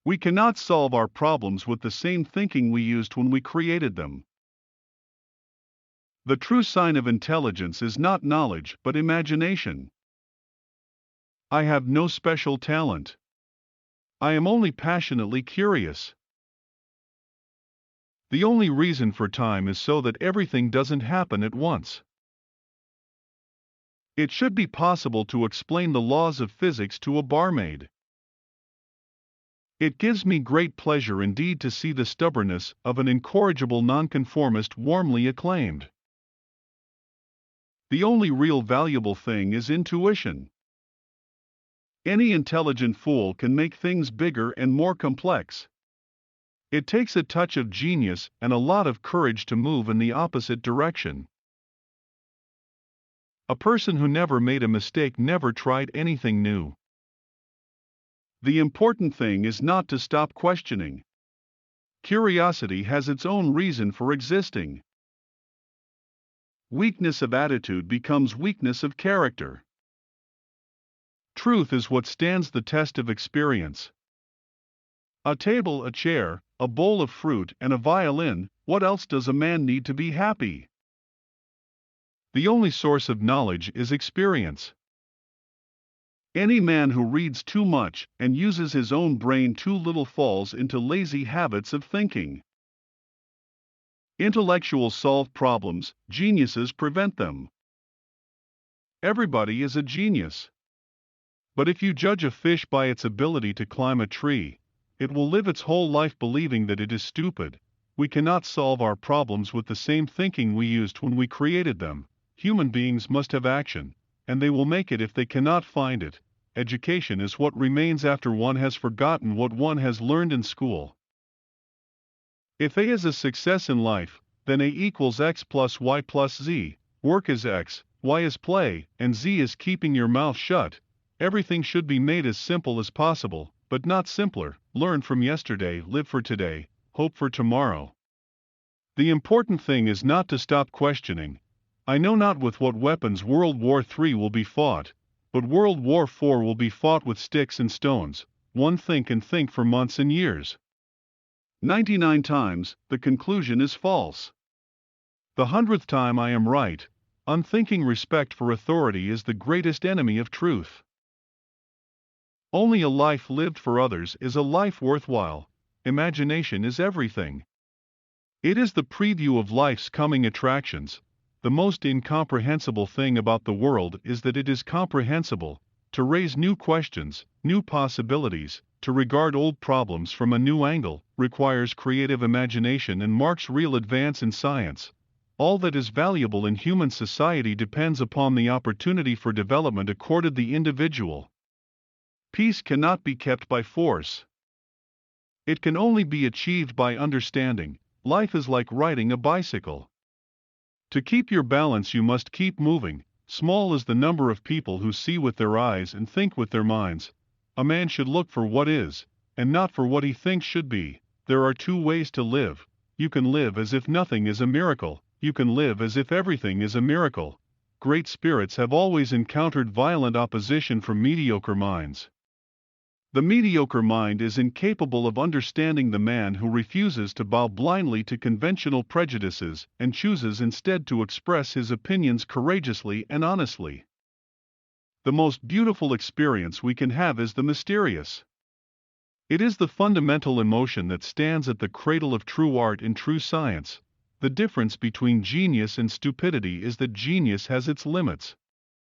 We cannot solve our problems with the same thinking we used when we created them. The true sign of intelligence is not knowledge but imagination. I have no special talent. I am only passionately curious. The only reason for time is so that everything doesn't happen at once. It should be possible to explain the laws of physics to a barmaid. It gives me great pleasure indeed to see the stubbornness of an incorrigible nonconformist warmly acclaimed. The only real valuable thing is intuition. Any intelligent fool can make things bigger and more complex. It takes a touch of genius and a lot of courage to move in the opposite direction. A person who never made a mistake never tried anything new. The important thing is not to stop questioning. Curiosity has its own reason for existing. Weakness of attitude becomes weakness of character. Truth is what stands the test of experience. A table, a chair, a bowl of fruit, and a violin, what else does a man need to be happy? The only source of knowledge is experience. Any man who reads too much and uses his own brain too little falls into lazy habits of thinking. Intellectuals solve problems, geniuses prevent them. Everybody is a genius. But if you judge a fish by its ability to climb a tree, it will live its whole life believing that it is stupid. We cannot solve our problems with the same thinking we used when we created them. Human beings must have action, and they will make it if they cannot find it. Education is what remains after one has forgotten what one has learned in school. If A is a success in life, then A equals X plus Y plus Z. Work is X, Y is play, and Z is keeping your mouth shut. Everything should be made as simple as possible, but not simpler. Learn from yesterday, live for today, hope for tomorrow. The important thing is not to stop questioning. I know not with what weapons World War III will be fought, but World War IV will be fought with sticks and stones. One think and think for months and years. 99 times, the conclusion is false. The 100th time I am right. Unthinking respect for authority is the greatest enemy of truth. Only a life lived for others is a life worthwhile. Imagination is everything. It is the preview of life's coming attractions. The most incomprehensible thing about the world is that it is comprehensible. To raise new questions, new possibilities, to regard old problems from a new angle, requires creative imagination and marks real advance in science. All that is valuable in human society depends upon the opportunity for development accorded the individual. Peace cannot be kept by force. It can only be achieved by understanding. Life is like riding a bicycle. To keep your balance you must keep moving. Small is the number of people who see with their eyes and think with their minds. A man should look for what is, and not for what he thinks should be. There are two ways to live. You can live as if nothing is a miracle. You can live as if everything is a miracle. Great spirits have always encountered violent opposition from mediocre minds. The mediocre mind is incapable of understanding the man who refuses to bow blindly to conventional prejudices and chooses instead to express his opinions courageously and honestly. The most beautiful experience we can have is the mysterious. It is the fundamental emotion that stands at the cradle of true art and true science. The difference between genius and stupidity is that genius has its limits.